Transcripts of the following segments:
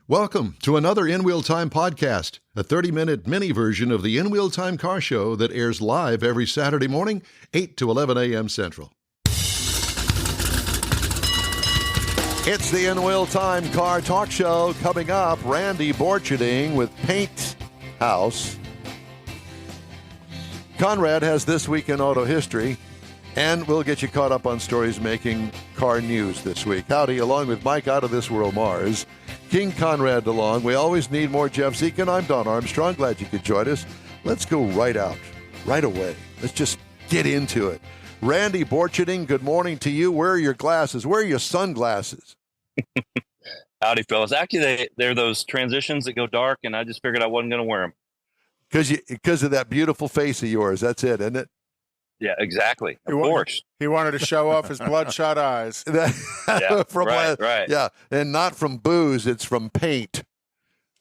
Welcome to another In Wheel Time podcast, a 30-minute mini version of the In Wheel Time car show that airs live every Saturday morning, 8 to 11 a.m. Central. It's the In Wheel Time car talk show. Coming up, Randy Borcharding with PaintHouse. Conrad has This Week in Auto History, and we'll get you caught up on stories making car news this week. Howdy, along with Mike Out of This World Mars, King Conrad DeLong. We always need more Jeff Zeke, and I'm Don Armstrong. Glad you could join us. Let's go right away. Let's just get into it. Randy Borcharding, good morning to you. Where are your glasses? Where are your sunglasses? Howdy, fellas. Actually, they're those transitions that go dark, and I just figured I wasn't going to wear them. Because of that beautiful face of yours. That's it, isn't it? Yeah, exactly. Of course. He wanted to show off his bloodshot eyes. Right. Yeah, and not from booze. It's from paint.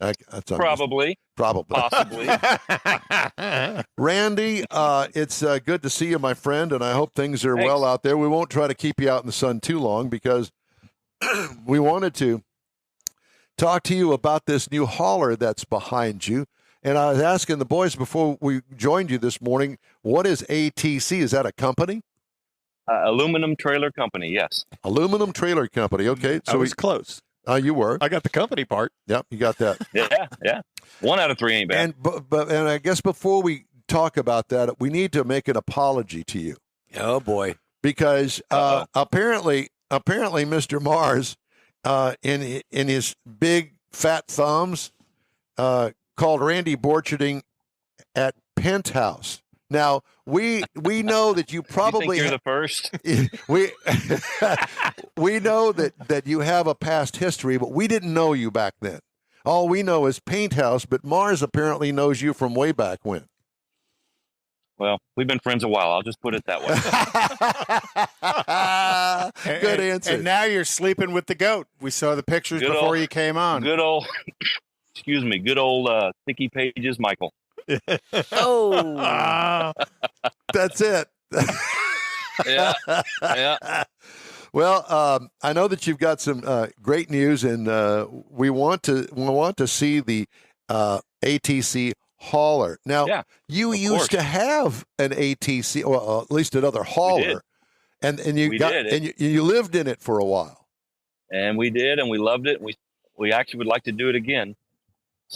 Probably. Possibly. Randy, it's good to see you, my friend, and I hope things are well out there. We won't try to keep you out in the sun too long because we wanted to talk to you about this new hauler that's behind you. And I was asking the boys before we joined you this morning, what is ATC? Is that a company? Aluminum Trailer Company, yes. Aluminum Trailer Company, okay. So he's close. You were. I got the company part. Yep, you got that. Yeah. 1 out of 3 ain't bad. And I guess before we talk about that, we need to make an apology to you. Oh, boy. Because apparently Mr. Mars, in his big fat thumbs, called Randy Borcharding at PaintHouse. Now, we know that you probably... You think you're the first? We know that you have a past history, but we didn't know you back then. All we know is PaintHouse, but Mars apparently knows you from way back when. Well, we've been friends a while. I'll just put it that way. Good answer. And now you're sleeping with the goat. We saw the pictures before you came on. Good old Sticky Pages Michael. That's it. Yeah. Well, I know that you've got some great news, and we want to see the ATC hauler. Now, you used to have an ATC, or at least another hauler, and you lived in it for a while. And we did, and we loved it. We actually would like to do it again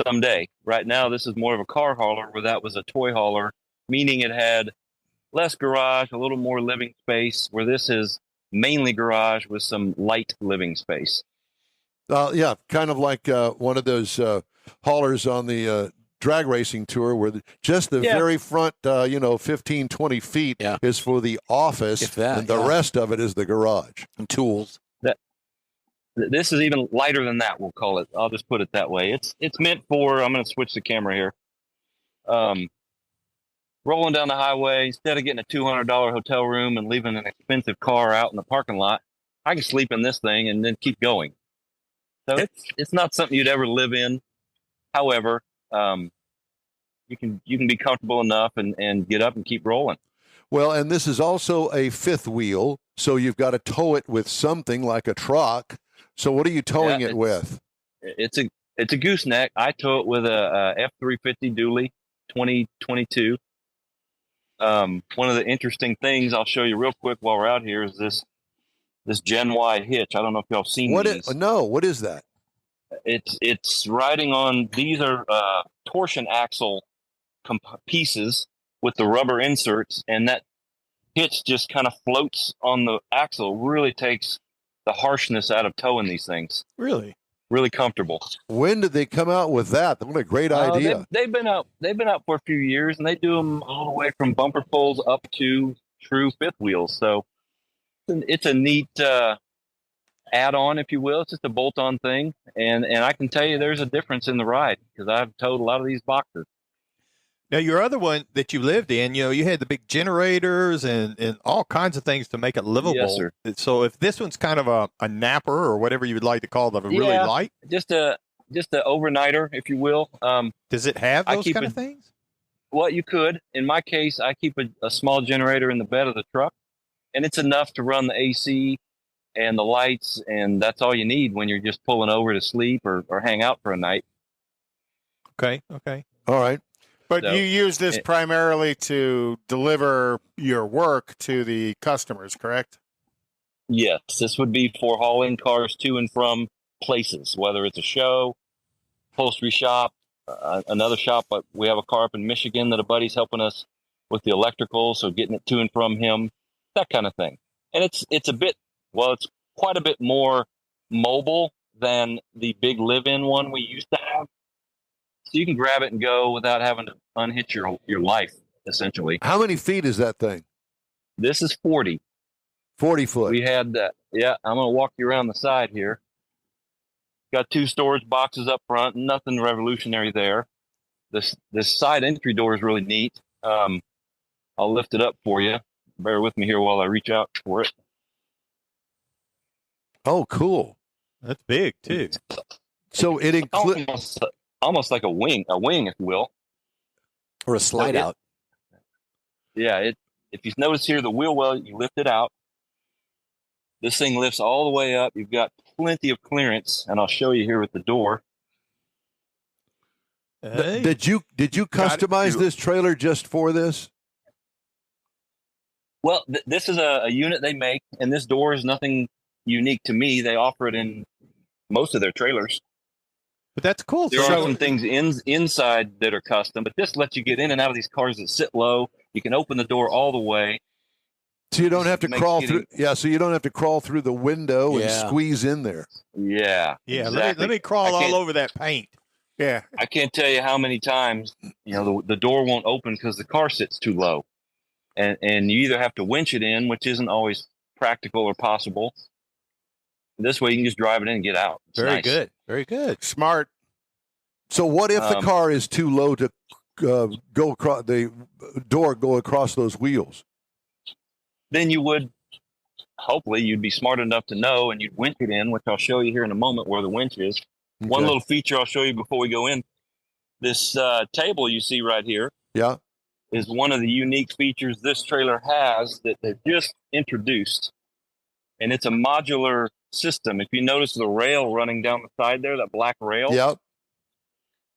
someday. Right now, this is more of a car hauler, where that was a toy hauler, meaning it had less garage, a little more living space, where this is mainly garage with some light living space. Yeah, kind of like one of those haulers on the drag racing tour where just the very front, 15, 20 feet is for the office, and the rest of it is the garage. And tools. This is even lighter than that, we'll call it. I'll just put it that way. It's meant for, I'm going to switch the camera here. Rolling down the highway, instead of getting a $200 hotel room and leaving an expensive car out in the parking lot, I can sleep in this thing and then keep going. So it's not something you'd ever live in. However, you can be comfortable enough and get up and keep rolling. Well, and this is also a fifth wheel, so you've got to tow it with something like a truck. So what are you towing it with? It's a gooseneck. I tow it with a F350 dually 2022. One of the interesting things I'll show you real quick while we're out here is this Gen Y hitch. I don't know if y'all seen these. No, what is that? It's riding on, these are torsion axle pieces with the rubber inserts, and that hitch just kind of floats on the axle. Really takes the harshness out of towing these things. Really When did they come out with that? What a great idea. They've been out for a few years, and they do them all the way from bumper pulls up to true fifth wheels. So it's a neat add-on, if you will. It's just a bolt-on thing, and I can tell you there's a difference in the ride because I've towed a lot of these boxes. Now, your other one that you lived in, you had the big generators and all kinds of things to make it livable. Yes, sir. So if this one's kind of a napper or whatever you would like to call it, really light? Just a overnighter, if you will. Does it have those kind of things? Well, you could. In my case, I keep a small generator in the bed of the truck, and it's enough to run the AC and the lights, and that's all you need when you're just pulling over to sleep or hang out for a night. Okay. All right. But So, you use this primarily to deliver your work to the customers, correct? Yes, this would be for hauling cars to and from places, whether it's a show, upholstery shop, another shop. But we have a car up in Michigan that a buddy's helping us with the electrical, so getting it to and from him, that kind of thing. And it's quite a bit more mobile than the big live-in one we used to have. So you can grab it and go without having to unhitch your life, essentially. How many feet is that thing? This is 40. 40 foot. We had that. Yeah, I'm going to walk you around the side here. Got 2 storage boxes up front. Nothing revolutionary there. This side entry door is really neat. I'll lift it up for you. Bear with me here while I reach out for it. Oh, cool. That's big too. So it includes almost like a wing, if you will. Or a slide out. Yeah, if you notice here, the wheel well, you lift it out. This thing lifts all the way up. You've got plenty of clearance, and I'll show you here with the door. Hey. Did you customize this trailer just for this? Well, this is a unit they make, and this door is nothing unique to me. They offer it in most of their trailers. But that's cool. There are some things inside that are custom, but this lets you get in and out of these cars that sit low. You can open the door all the way. So you don't have to crawl through. Yeah, so you don't have to crawl through the window and squeeze in there. Yeah. Exactly. Let me crawl all over that paint. Yeah. I can't tell you how many times, the door won't open because the car sits too low. And you either have to winch it in, which isn't always practical or possible. This way you can just drive it in and get out. It's Very nice. good. Very good. Smart. So what if the car is too low to go across the door, go across those wheels? Then hopefully you'd be smart enough to know, and you'd winch it in, which I'll show you here in a moment where the winch is. Okay. One little feature I'll show you before we go in. This table you see right here is one of the unique features this trailer has that they've just introduced. And it's a modular system. If you notice the rail running down the side there, that black rail,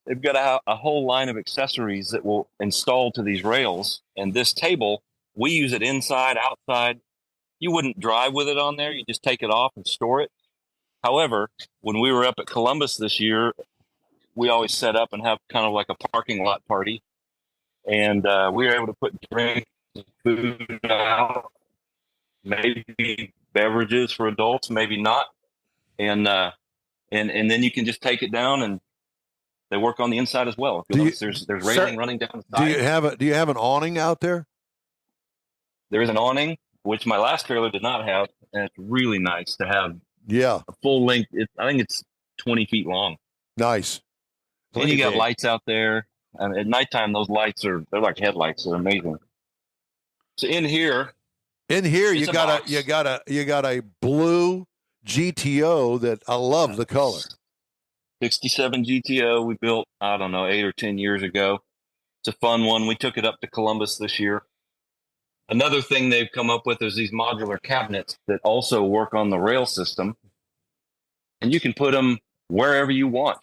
they've got a whole line of accessories that will install to these rails. And this table, we use it inside, outside. You wouldn't drive with it on there. You just take it off and store it. However, when we were up at Columbus this year, we always set up and have kind of like a parking lot party. And we were able to put drinks and food out, maybe beverages for adults, maybe not. And then you can just take it down, and they work on the inside as well. If you notice, there's railing running down the side. Do you have an awning out there? There is an awning, which my last trailer did not have, and it's really nice to have. Yeah, a full length. I think it's 20 feet long. Nice. And you got lights out there, and at nighttime those lights they're like headlights. They're amazing. So in here you got a blue GTO that I love the color. 67 GTO we built, I don't know, 8 or 10 years ago. It's a fun one. We took it up to Columbus this year. Another thing they've come up with is these modular cabinets that also work on the rail system. And you can put them wherever you want.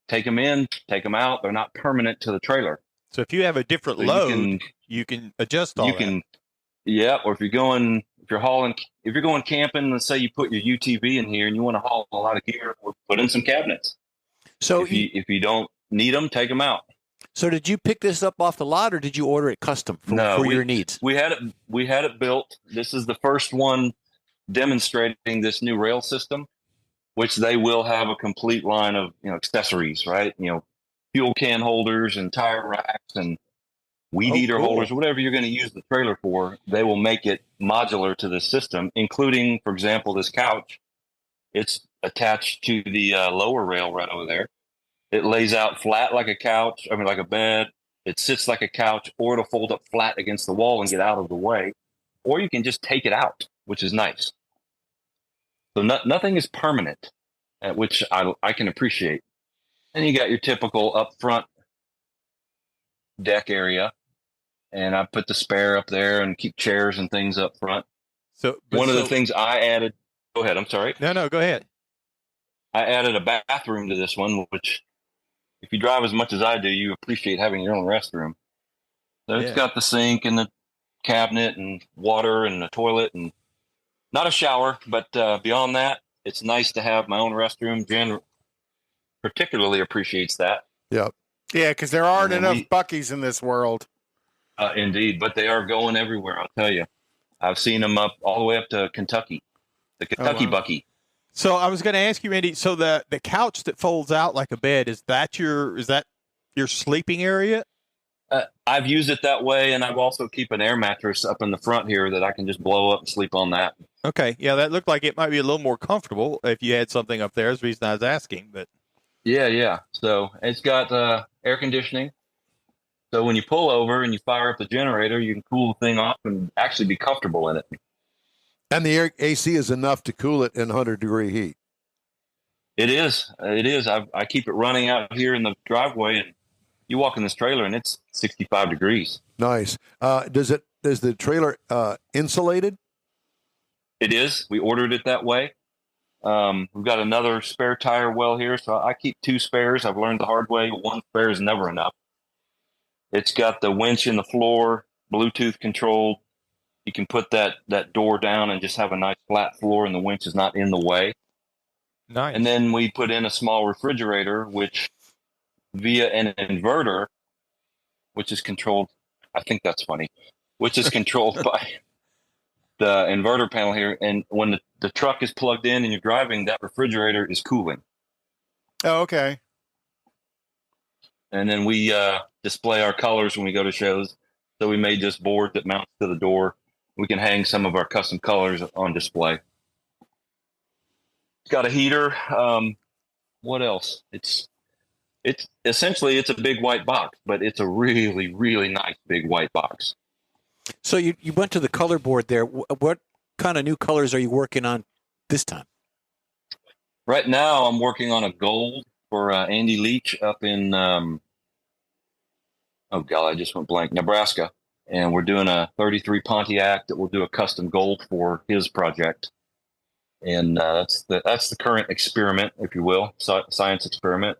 Take them in, take them out. They're not permanent to the trailer. So if you have a different load, you can adjust all that. Yeah, or if you're going camping, let's say you put your UTV in here and you want to haul a lot of gear, we'll put in some cabinets. So if you don't need them, take them out. So did you pick this up off the lot, or did you order it custom for your needs? We had it built. This is the first one demonstrating this new rail system, which they will have a complete line of accessories, right? Fuel can holders and tire racks and weed eater holders, whatever you're going to use the trailer for. They will make it modular to the system, including, for example, this couch. It's attached to the lower rail right over there. It lays out flat like a couch, like a bed. It sits like a couch, or it'll fold up flat against the wall and get out of the way. Or you can just take it out, which is nice. So nothing is permanent, which I can appreciate. And you got your typical up front deck area. And I put the spare up there and keep chairs and things up front. One of the things I added. ahead. I'm sorry. No, go ahead. I added a bathroom to this one, which if you drive as much as I do, you appreciate having your own restroom. So it's got the sink and the cabinet and water and a toilet and not a shower, but beyond that, it's nice to have my own restroom. Jen particularly appreciates that. Yep. Yeah, because there aren't enough Buckies in this world. Indeed, but they are going everywhere, I'll tell you. I've seen them up all the way up to Kentucky, the Kentucky Bucky. So I was going to ask you, Andy, so the couch that folds out like a bed, is that your sleeping area? I've used it that way, and I've also keep an air mattress up in the front here that I can just blow up and sleep on that. Okay, yeah, that looked like it might be a little more comfortable if you had something up there. That's the reason I was asking. But yeah. So it's got air conditioning. So when you pull over and you fire up the generator, you can cool the thing off and actually be comfortable in it. And the AC is enough to cool it in 100-degree heat. It is. I keep it running out here in the driveway, and you walk in this trailer, and it's 65 degrees. Nice. Is the trailer insulated? It is. We ordered it that way. We've got another spare tire well here, so I keep 2 spares. I've learned the hard way. 1 spare is never enough. It's got the winch in the floor, Bluetooth controlled. You can put that door down and just have a nice flat floor, and the winch is not in the way. Nice. And then we put in a small refrigerator, which via an inverter, which is controlled, I think that's funny, which is controlled by the inverter panel here. And when the truck is plugged in and you're driving, that refrigerator is cooling. Oh, okay. And then we display our colors when we go to shows. So we made this board that mounts to the door. We can hang some of our custom colors on display. It's got a heater. What else? It's essentially it's a big white box, but it's a really, really nice big white box. So you went to the color board there. What kind of new colors are you working on this time? Right now, I'm working on a gold for Andy Leach up in, I just went blank, Nebraska. And we're doing a 33 Pontiac that we'll do a custom gold for his project. And that's the current experiment, if you will, science experiment.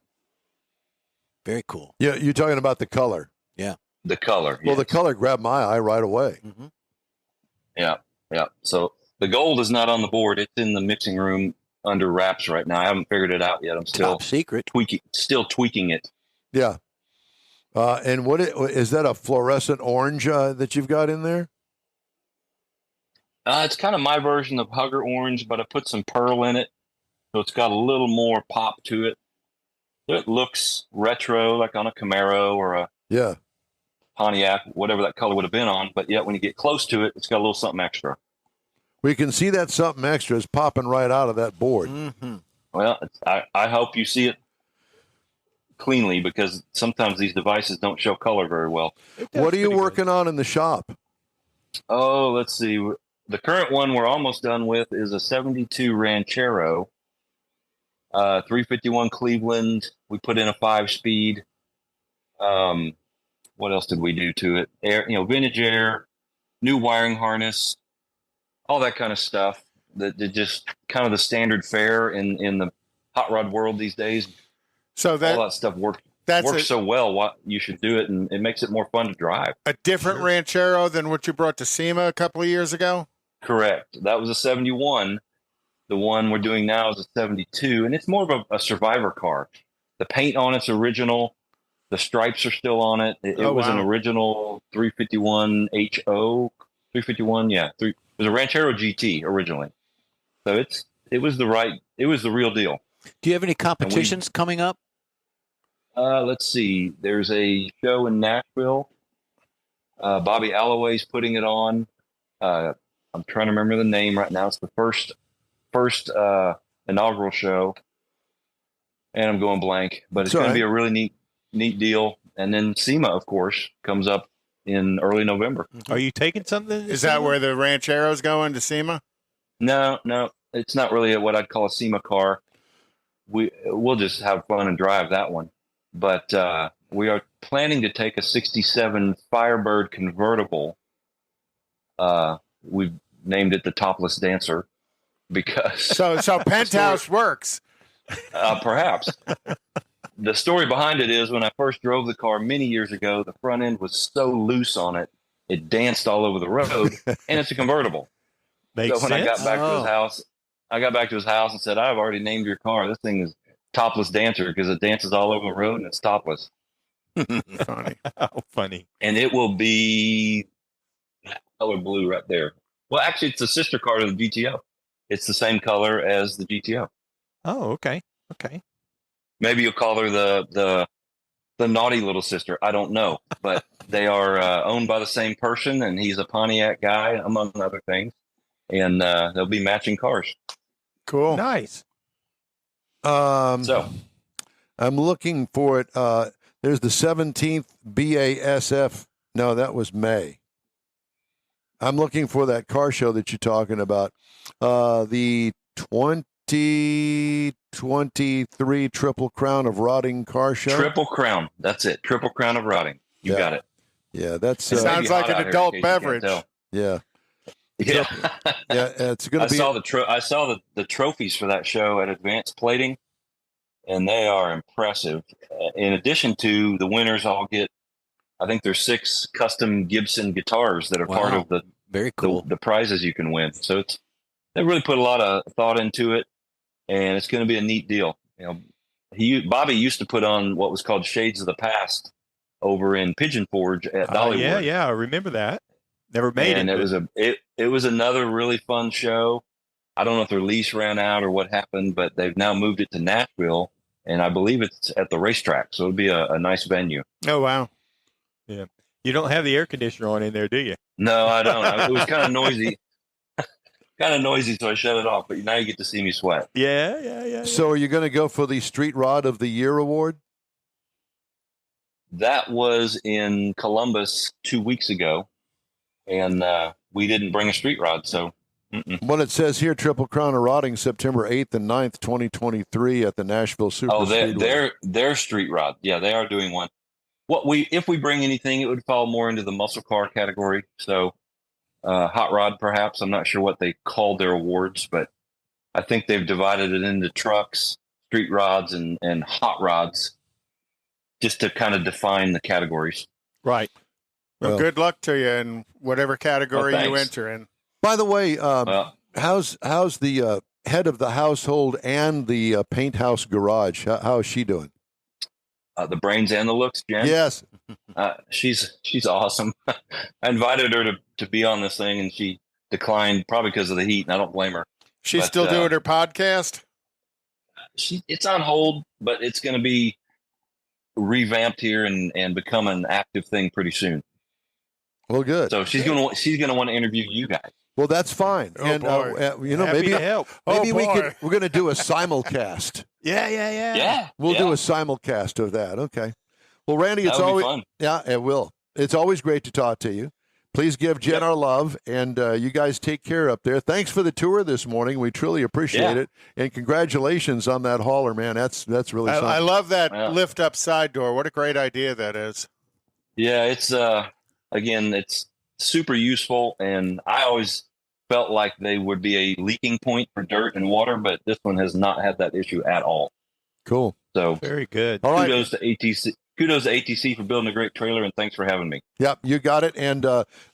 Very cool. Yeah, you're talking about the color. Yeah. The color. Well, yes. the color grabbed my eye right away. Mm-hmm. Yeah. So the gold is not on the board. It's in the mixing room under wraps right now. I haven't figured it out yet. I'm still Top secret. tweaking it. Yeah. And is that a fluorescent orange that you've got in there? It's kind of my version of Hugger orange, but I put some pearl in it, so it's got a little more pop to it. It looks retro, like on a Camaro or a Pontiac, whatever that color would have been on. But yet, when you get close to it, it's got a little something extra. We can see that something extra is popping right out of that board. Mm-hmm. Well, I hope you see it cleanly, because sometimes these devices don't show color very well. What are you working on in the shop? Oh, let's see. The current one we're almost done with is a 72 Ranchero, 351 Cleveland. We put in a 5-speed. What else did we do to it? Air, vintage air, new wiring harness, all that kind of stuff. That just kind of the standard fare in the hot rod world these days. So all that stuff works so well. What you should do it, and it makes it more fun to drive. A different Ranchero than what you brought to SEMA a couple of years ago? Correct. That was a 71. The one we're doing now is a 72, and it's more of a survivor car. The paint on it's original. The stripes are still on it. It was an original 351 HO. 351, yeah. It was a Ranchero GT originally. So it was the real deal. Do you have any competitions coming up? Let's see. There's a show in Nashville. Bobby Alloway's putting it on. I'm trying to remember the name right now. It's the first inaugural show, and I'm going blank. But it's going to be a really neat deal. And then SEMA, of course, comes up in early November. Are you taking something? Is that where the Ranchero's going, to SEMA? No, it's not really what I'd call a SEMA car. We'll just have fun and drive that one. But we are planning to take a 67 Firebird Convertible. We've named it the Topless Dancer. because So PaintHouse works. perhaps. The story behind it is when I first drove the car many years ago, the front end was so loose on it, it danced all over the road, and it's a convertible. Makes So when sense. I got back to his house, and said, "I've already named your car. This thing is topless dancer because it dances all over the road and it's topless." Funny. Oh, funny. And it will be that color blue right there. Well, actually, it's a sister car to the GTO. It's the same color as the GTO. Oh, okay. Okay. Maybe you'll call her the naughty little sister. I don't know, but they are owned by the same person, and he's a Pontiac guy, among other things. And they'll be matching cars. Cool. Nice. So I'm looking for it. There's the 17th BASF. No, that was May. I'm looking for that car show that you're talking about. The 2023 Triple Crown of Rotting car show. Triple Crown. That's it. Triple Crown of Rotting. You got it. Yeah, that's It sounds like an adult beverage. yeah. Yeah. Yeah, it's going to be. I saw the trophies for that show at Advanced Plating, and they are impressive. In addition to the winners, all get, I think there's 6 custom Gibson guitars that are part of the Very cool. the prizes you can win. So they really put a lot of thought into it, and it's going to be a neat deal. You know, Bobby used to put on what was called Shades of the Past over in Pigeon Forge at Dollywood. Yeah, I remember that. Never made and it. It was another really fun show. I don't know if their lease ran out or what happened, but they've now moved it to Nashville, and I believe it's at the racetrack. So it'll be a nice venue. Oh, wow. Yeah. You don't have the air conditioner on in there, do you? No, I don't. It was kind of noisy. So I shut it off. But now you get to see me sweat. Yeah. So are you going to go for the Street Rod of the Year award? That was in Columbus 2 weeks ago, and we didn't bring a street rod. So What it says here, Triple Crown of Rotting, September 8th and 9th, 2023 at the Nashville Super Speedway. their street rod. Yeah, they are doing one. If we bring anything, it would fall more into the muscle car category. So hot rod, perhaps. I'm not sure what they called their awards, but I think they've divided it into trucks, street rods, and hot rods, just to kind of define the categories. Right. Well, good luck to you in whatever category you thanks. enter in. By the way, how's the head of the household and the PaintHouse garage? How is she doing? The brains and the looks, Jen. Yes. She's awesome. I invited her to be on this thing, and she declined, probably because of the heat, and I don't blame her. She's But, still doing her podcast? It's on hold, but it's going to be revamped here and become an active thing pretty soon. Well, good. So she's gonna want to interview you guys. Well, that's fine. Oh, and boy. Happy to help. maybe Oh, we're boy. going to do a simulcast. Yeah. We'll do a simulcast of that. Okay. Well, Randy, That it's would be always fun. yeah, it will. It's always great to talk to you. Please give Jen our love, and you guys take care up there. Thanks for the tour this morning. We truly appreciate it, and congratulations on that hauler, man. That's really something. I love that Yeah. lift up side door. What a great idea that is. Yeah, it's again, it's super useful, and I always felt like they would be a leaking point for dirt and water, but this one has not had that issue at all. Cool. So Very good. All right. kudos to ATC. Kudos to ATC for building a great trailer, and thanks for having me. Yep, you got it. And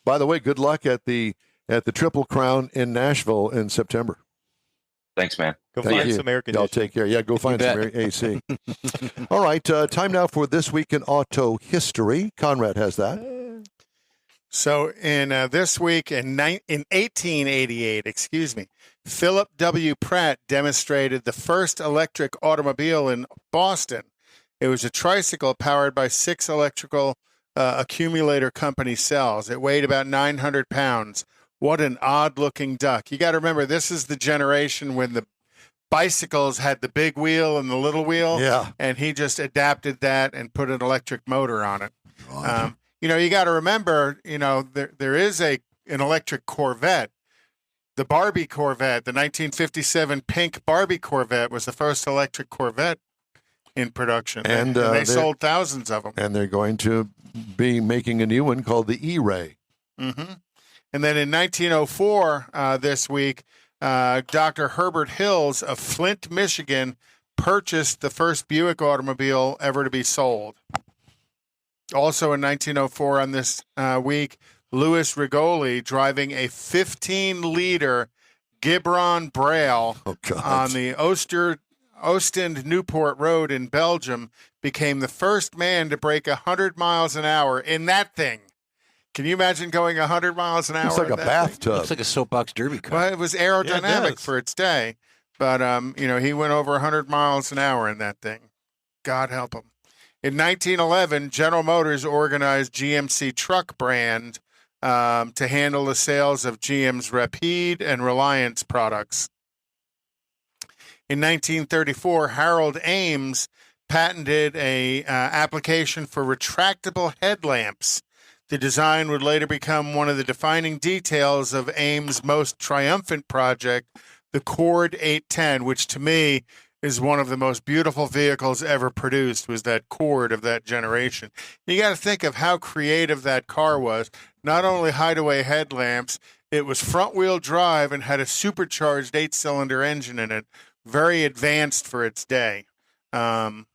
by the way, good luck at the Triple Crown in Nashville in September. Thanks, man. Go Thank find you. some air Y'all conditioning. take care. Yeah, go find some bet. AC. All right, time now for This Week in Auto History. Conrad has that. So in this week in 1888, Philip W. Pratt demonstrated the first electric automobile in Boston. It was a tricycle powered by 6 electrical accumulator company cells. It weighed about 900 pounds. What an odd-looking duck. You got to remember, this is the generation when the bicycles had the big wheel and the little wheel. Yeah. And he just adapted that and put an electric motor on it. You got to remember, there is an electric Corvette. The Barbie Corvette, the 1957 pink Barbie Corvette was the first electric Corvette in production. And, they sold thousands of them. And they're going to be making a new one called the E-Ray. Mm-hmm. And then in 1904, this week, Dr. Herbert Hills of Flint, Michigan, purchased the first Buick automobile ever to be sold. Also in 1904 on this week, Louis Rigoli driving a 15-liter Gibron Braille on the Ostend-Newport Road in Belgium became the first man to break 100 miles an hour in that thing. Can you imagine going 100 miles an hour? It's like a bathtub. Looks like a soapbox derby car. Well, it was aerodynamic for its day. But, he went over 100 miles an hour in that thing. God help him. In 1911, General Motors organized GMC truck brand to handle the sales of GM's Rapide and Reliance products. In 1934, Harold Ames patented a application for retractable headlamps. The design would later become one of the defining details of Ames' most triumphant project, the Cord 810, which to me is one of the most beautiful vehicles ever produced, was that Cord of that generation. You got to think of how creative that car was. Not only hideaway headlamps, it was front-wheel drive and had a supercharged 8-cylinder engine in it, very advanced for its day. And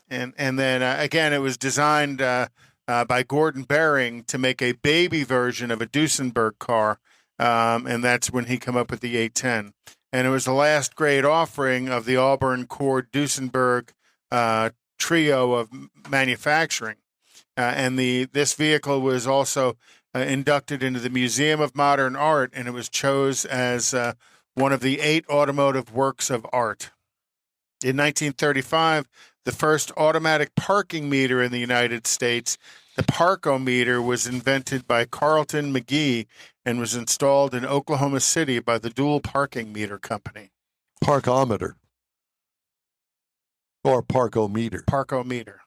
then again, it was designed by Gordon Bering to make a baby version of a Duesenberg car, and that's when he came up with the 810. And it was the last great offering of the Auburn Cord Duesenberg trio of manufacturing. And this vehicle was also inducted into the Museum of Modern Art, and it was chosen as one of the 8 automotive works of art. In 1935, the first automatic parking meter in the United States, the Parkometer, was invented by Carlton McGee and was installed in Oklahoma City by the Dual Parking Meter Company. Parkometer. Or Parkometer. Parkometer.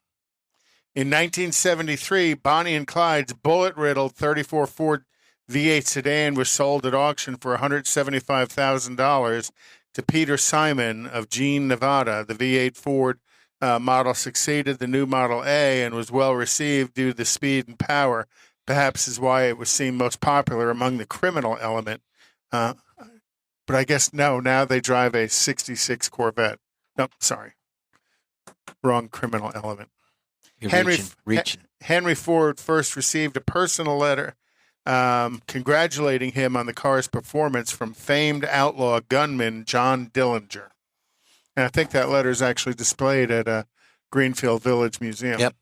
In 1973, Bonnie and Clyde's bullet-riddled 34 Ford V8 sedan was sold at auction for $175,000 to Peter Simon of Jean, Nevada. The V8 Ford model succeeded the new Model A and was well received due to the speed and power. Perhaps is why it was seen most popular among the criminal element. But I guess now they drive a 66 Corvette. No, sorry. Wrong criminal element. Henry Ford first received a personal letter congratulating him on the car's performance from famed outlaw gunman John Dillinger. And I think that letter is actually displayed at Greenfield Village Museum. Yep.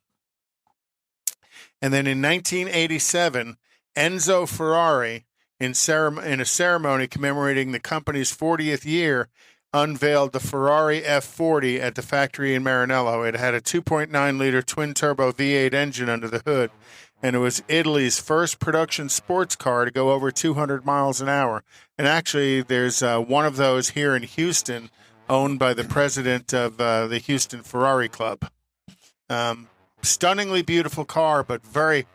And then in 1987, Enzo Ferrari, in a ceremony commemorating the company's 40th year, unveiled the Ferrari F40 at the factory in Maranello. It had a 2.9-liter twin-turbo V8 engine under the hood, and it was Italy's first production sports car to go over 200 miles an hour. And actually, there's one of those here in Houston, owned by the president of the Houston Ferrari Club. Stunningly beautiful car, but very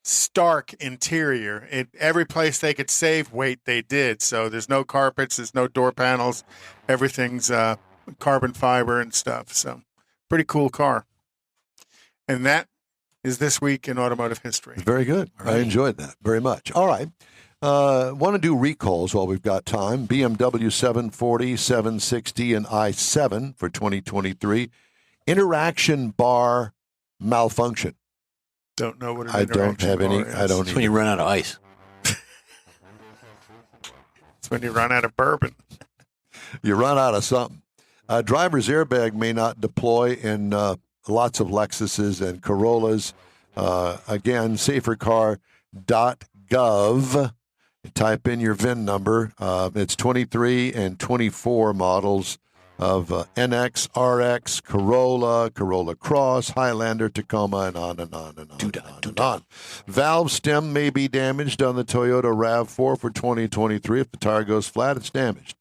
stark interior. Every place they could save weight, they did. So there's no carpets, there's no door panels. Everything's carbon fiber and stuff. So pretty cool car. And that is this week in automotive history. Very good. Right. I enjoyed that very much. All right. Want to do recalls while we've got time. BMW 740, 760, and i7 for 2023. Interaction bar malfunction. Don't know what an I don't have any. is. I don't. It's when you run out of ice. It's when you run out of bourbon. You run out of something. Driver's airbag may not deploy in lots of Lexuses and Corollas. Again, safercar.gov. Type in your VIN number. It's 23 and 24 models of NX, RX, Corolla, Corolla Cross, Highlander, Tacoma, and on and on and on and on and on. Valve stem may be damaged on the Toyota RAV4 for 2023. If the tire goes flat, it's damaged.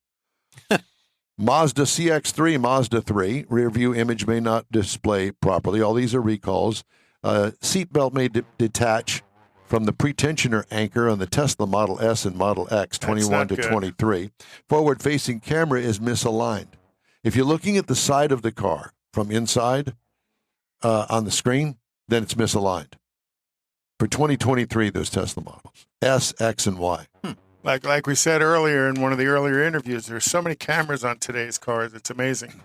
Mazda CX-3, Mazda 3, rear view image may not display properly. All these are recalls. Seatbelt may detach from the pretensioner anchor on the Tesla Model S and Model X, 21 to 23. Forward-facing camera is misaligned. If you're looking at the side of the car from inside on the screen, then it's misaligned. For 2023, those Tesla models, S, X, and Y. Like we said earlier in one of the earlier interviews, there's so many cameras on today's cars. It's amazing.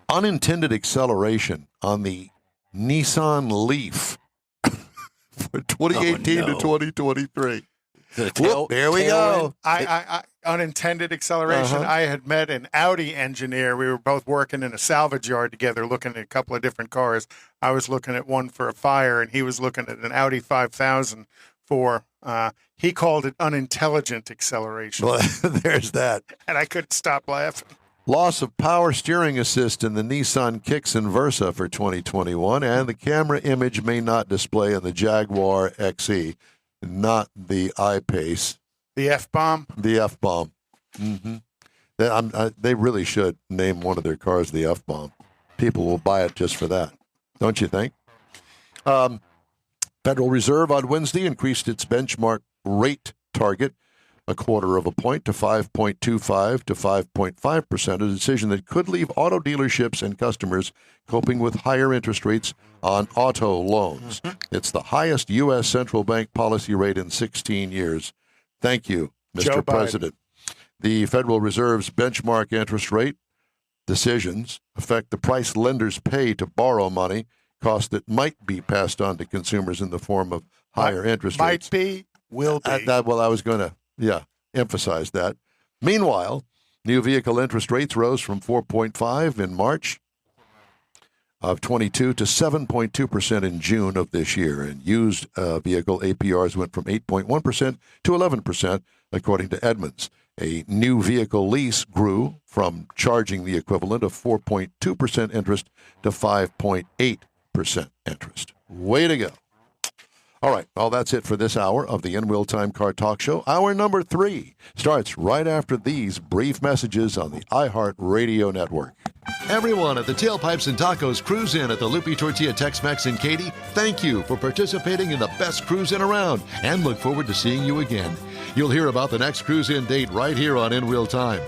Unintended acceleration on the Nissan Leaf for 2018 to 2023. Whoop, there we go. I unintended acceleration. I had met an Audi engineer. We were both working in a salvage yard together, looking at a couple of different cars. I was looking at one for a fire, and he was looking at an Audi 5000 for. He called it unintelligent acceleration. Well, there's that. And I couldn't stop laughing. Loss of power steering assist in the Nissan Kicks and Versa for 2021, and the camera image may not display in the Jaguar XE, not the I-Pace. The F-bomb? The F-bomb. Mm-hmm. They really should name one of their cars the F-bomb. People will buy it just for that, don't you think? Federal Reserve on Wednesday increased its benchmark rate target a quarter of a point to 5.25 to 5.5%, a decision that could leave auto dealerships and customers coping with higher interest rates on auto loans. It's the highest U.S. central bank policy rate in 16 years. Thank you, Mr. President. The Federal Reserve's benchmark interest rate decisions affect the price lenders pay to borrow money, costs that might be passed on to consumers in the form of higher interest rates. Might be, will be. I was going to emphasize that. Meanwhile, new vehicle interest rates rose from 4.5 in March of 22 to 7.2% in June of this year, and used vehicle APRs went from 8.1% to 11%, according to Edmunds. A new vehicle lease grew from charging the equivalent of 4.2% interest to 5.8% interest. Way to go. All right, well, that's it for this hour of the In Wheel Time Car Talk Show. Hour number 3 starts right after these brief messages on the iHeart Radio Network. Everyone at the Tailpipes and Tacos Cruise In at the Lupi Tortilla Tex-Mex in Katy, thank you for participating in the best cruise in around, and look forward to seeing you again. You'll hear about the next cruise in date right here on In Wheel Time.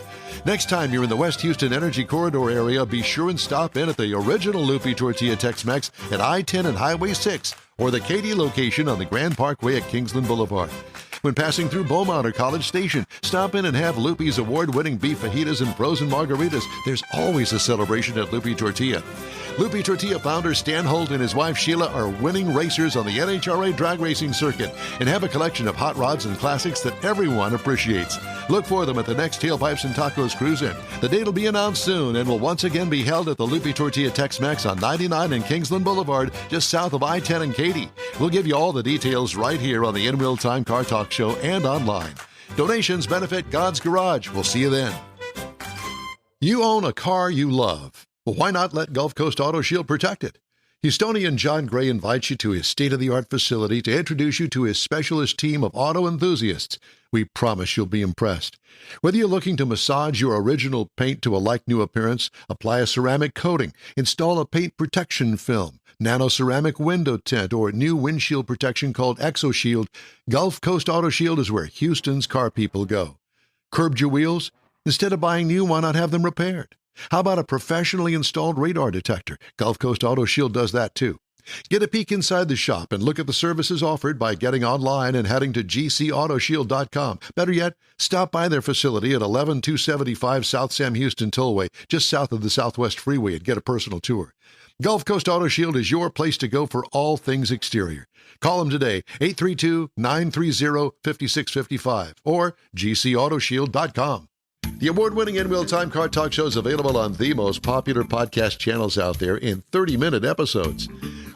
Next time you're in the West Houston Energy Corridor area, be sure and stop in at the original Lupi Tortilla Tex-Mex at I-10 and Highway 6, or the Katy location on the Grand Parkway at Kingsland Boulevard. When passing through Beaumont or College Station, stop in and have Lupi's award-winning beef fajitas and frozen margaritas. There's always a celebration at Lupi Tortilla. Lupi Tortilla founder Stan Holt and his wife Sheila are winning racers on the NHRA drag racing circuit and have a collection of hot rods and classics that everyone appreciates. Look for them at the next Tailpipes and Tacos Cruise In. The date will be announced soon and will once again be held at the Lupi Tortilla Tex-Mex on 99 and Kingsland Boulevard, just south of I-10 and Katy. We'll give you all the details right here on the In Wheel Time Car Talk Show and online. Donations benefit God's Garage. We'll see you then. You own a car you love. Well, why not let Gulf Coast Auto Shield protect it? Houstonian John Gray invites you to his state-of-the-art facility to introduce you to his specialist team of auto enthusiasts. We promise you'll be impressed. Whether you're looking to massage your original paint to a like-new appearance, apply a ceramic coating, install a paint protection film, nano-ceramic window tint, or new windshield protection called ExoShield, Gulf Coast Auto Shield is where Houston's car people go. Curbed your wheels? Instead of buying new, why not have them repaired? How about a professionally installed radar detector? Gulf Coast Auto Shield does that too. Get a peek inside the shop and look at the services offered by getting online and heading to gcautoshield.com. Better yet, stop by their facility at 11275 South Sam Houston Tollway, just south of the Southwest Freeway, and get a personal tour. Gulf Coast Auto Shield is your place to go for all things exterior. Call them today, 832-930-5655 or gcautoshield.com. The award-winning In Wheel Time Car Talk Show is available on the most popular podcast channels out there in 30-minute episodes.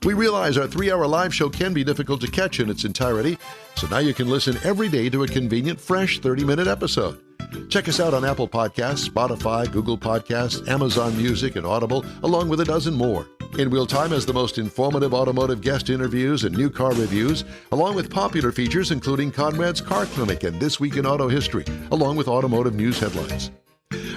We realize our 3-hour live show can be difficult to catch in its entirety, so now you can listen every day to a convenient, fresh 30-minute episode. Check us out on Apple Podcasts, Spotify, Google Podcasts, Amazon Music, and Audible, along with a dozen more. In Wheel Time has the most informative automotive guest interviews and new car reviews, along with popular features including Conrad's Car Clinic and This Week in Auto History, along with automotive news headlines.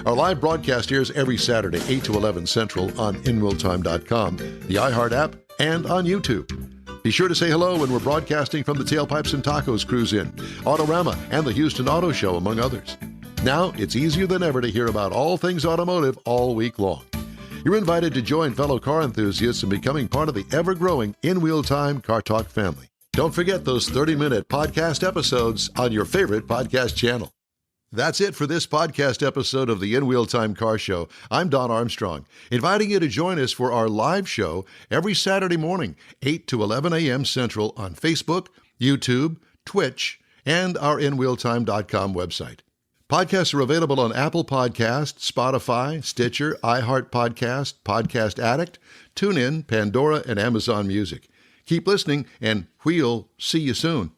Our live broadcast airs every Saturday, 8 to 11 Central on InWheelTime.com, the iHeart app, and on YouTube. Be sure to say hello when we're broadcasting from the Tailpipes and Tacos Cruise In, Autorama, and the Houston Auto Show, among others. Now, it's easier than ever to hear about all things automotive all week long. You're invited to join fellow car enthusiasts in becoming part of the ever-growing In Wheel Time Car Talk family. Don't forget those 30-minute podcast episodes on your favorite podcast channel. That's it for this podcast episode of the In Wheel Time Car Show. I'm Don Armstrong, inviting you to join us for our live show every Saturday morning, 8 to 11 a.m. Central on Facebook, YouTube, Twitch, and our InWheelTime.com website. Podcasts are available on Apple Podcasts, Spotify, Stitcher, iHeart Podcast, Podcast Addict, TuneIn, Pandora, and Amazon Music. Keep listening, and we'll see you soon.